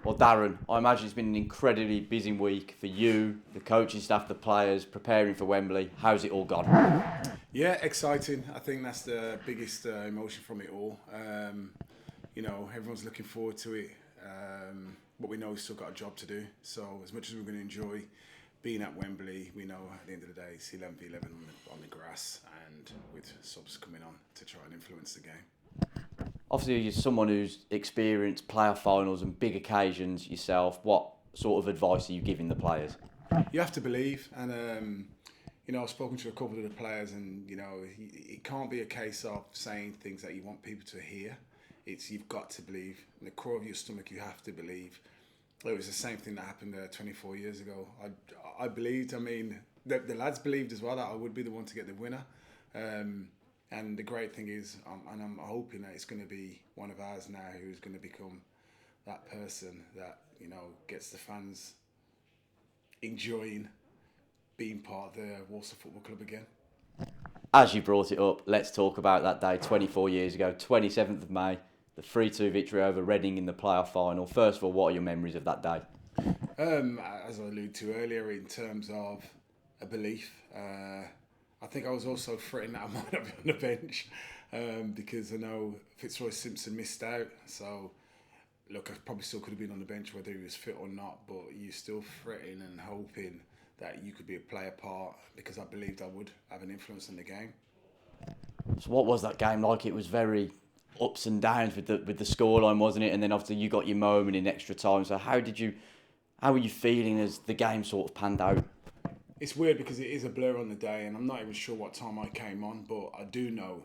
Well, Darren, I imagine it's been an incredibly busy week for you, the coaching staff, the players, preparing for Wembley. How's it all gone? Yeah, exciting. I think that's the biggest emotion from it all. Everyone's looking forward to it. But we know we've still got a job to do. So as much as we're going to enjoy being at Wembley, we know at the end of the day it's 11v11 on the grass and with subs coming on to try and influence the game. Obviously, you're someone who's experienced playoff finals and big occasions yourself. What sort of advice are you giving the players? You have to believe, and I've spoken to a couple of the players, and it can't be a case of saying things that you want people to hear. It's you've got to believe. In the core of your stomach, you have to believe. It was the same thing that happened 24 years ago. I believed. I mean, the lads believed as well that I would be the one to get the winner. And the great thing is, I'm hoping that it's going to be one of ours now who's going to become that person that gets the fans enjoying being part of the Walsall Football Club again. As you brought it up, let's talk about that day 24 years ago, 27th of May, the 3-2 victory over Reading in the playoff final. First of all, what are your memories of that day? As I alluded to earlier, in terms of a belief, I think I was also fretting that I might not be on the bench because I know Fitzroy Simpson missed out. So, look, I probably still could have been on the bench whether he was fit or not, but you're still fretting and hoping that you could be a player part because I believed I would have an influence in the game. So what was that game like? It was very ups and downs with the scoreline, wasn't it? And then obviously you got your moment in extra time. So how were you feeling as the game sort of panned out? It's weird because it is a blur on the day, and I'm not even sure what time I came on, but I do know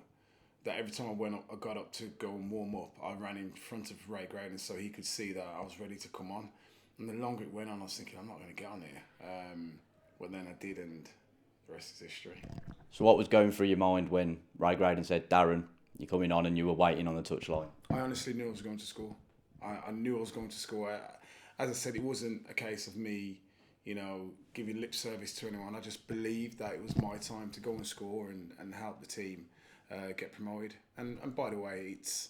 that every time I got up to go and warm up, I ran in front of Ray Graydon so he could see that I was ready to come on. And the longer it went on, I was thinking, I'm not going to get on here. But then I did, and the rest is history. So what was going through your mind when Ray Graydon said, Darren, you're coming on, and you were waiting on the touchline? I honestly knew I was going to school. I knew I was going to school. As I said, it wasn't a case of me giving lip service to anyone. I just believed that it was my time to go and score and help the team get promoted. And by the way, it's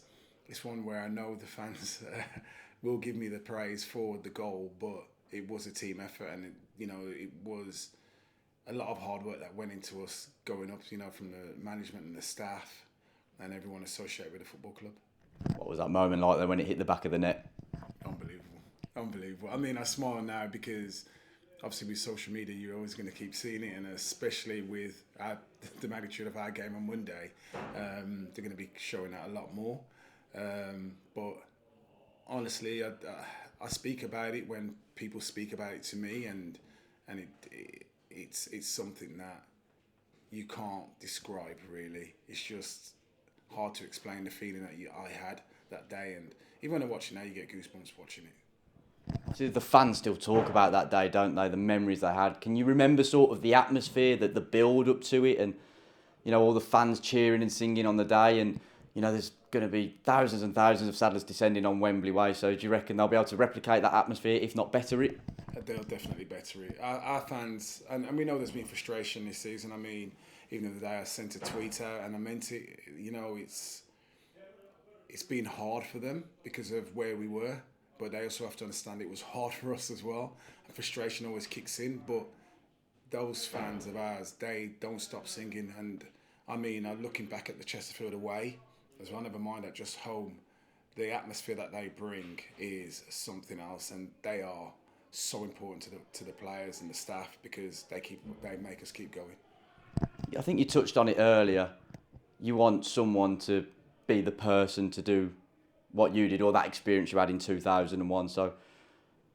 one where I know the fans will give me the praise for the goal, but it was a team effort, and it was a lot of hard work that went into us going up, from the management and the staff and everyone associated with the football club. What was that moment like then when it hit the back of the net? Unbelievable. I mean, I smile now because obviously with social media, you're always going to keep seeing it, and especially with the magnitude of our game on Monday, they're going to be showing that a lot more. But honestly, I speak about it when people speak about it to me, and it's something that you can't describe really. It's just hard to explain the feeling that I had that day, and even when I watch it now, you get goosebumps watching it. So the fans still talk about that day, don't they? The memories they had. Can you remember sort of the atmosphere, the build up to it, and all the fans cheering and singing on the day? And there's going to be thousands and thousands of saddlers descending on Wembley Way. So do you reckon they'll be able to replicate that atmosphere, if not better it? They'll definitely better it. Our fans, and we know there's been frustration this season. I mean, even the other day I sent a tweet out and I meant it. It's been hard for them because of where we were. But they also have to understand it was hard for us as well. And frustration always kicks in. But those fans of ours, they don't stop singing. And I mean, looking back at the Chesterfield away as well, never mind at just home, the atmosphere that they bring is something else. And they are so important to the players and the staff because they make us keep going. I think you touched on it earlier. You want someone to be the person to do what you did, or that experience you had in 2001. So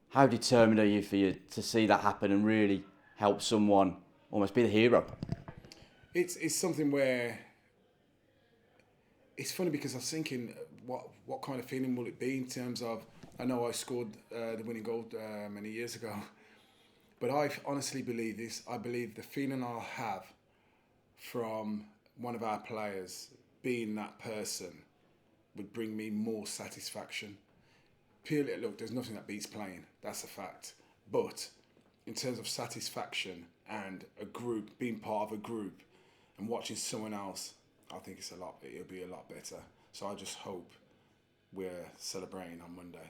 how determined are you to see that happen and really help someone almost be the hero? It's something where it's funny because I was thinking what kind of feeling will it be in terms of, I know I scored the winning goal many years ago, but I honestly believe this. I believe the feeling I'll have from one of our players being that person would bring me more satisfaction. Purely, look, there's nothing that beats playing. That's a fact. But in terms of satisfaction and a group, being part of a group and watching someone else, I think it'll be a lot better. So I just hope we're celebrating on Monday.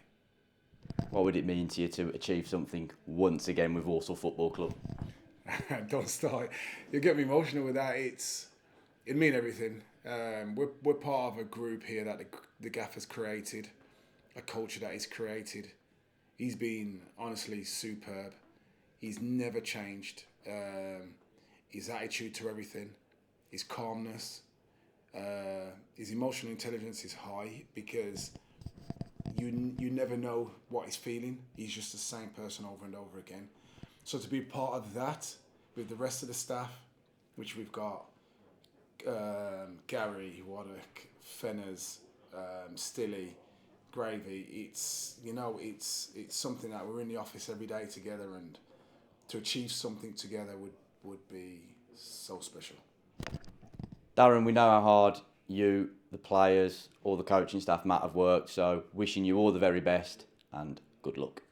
What would it mean to you to achieve something once again with Walsall Football Club? Don't start. You get me emotional with that. It mean everything. We're part of a group here that the gaffer's created, a culture that he's created. He's been honestly superb. He's never changed. His attitude to everything, his calmness, his emotional intelligence is high because you never know what he's feeling. He's just the same person over and over again. So to be part of that with the rest of the staff, which we've got Gary, Waddock, Fenners, Stilly, Gravy, it's something that we're in the office every day together, and to achieve something together would be so special. Darren, we know how hard you, the players, all the coaching staff, Matt, have worked, so wishing you all the very best and good luck.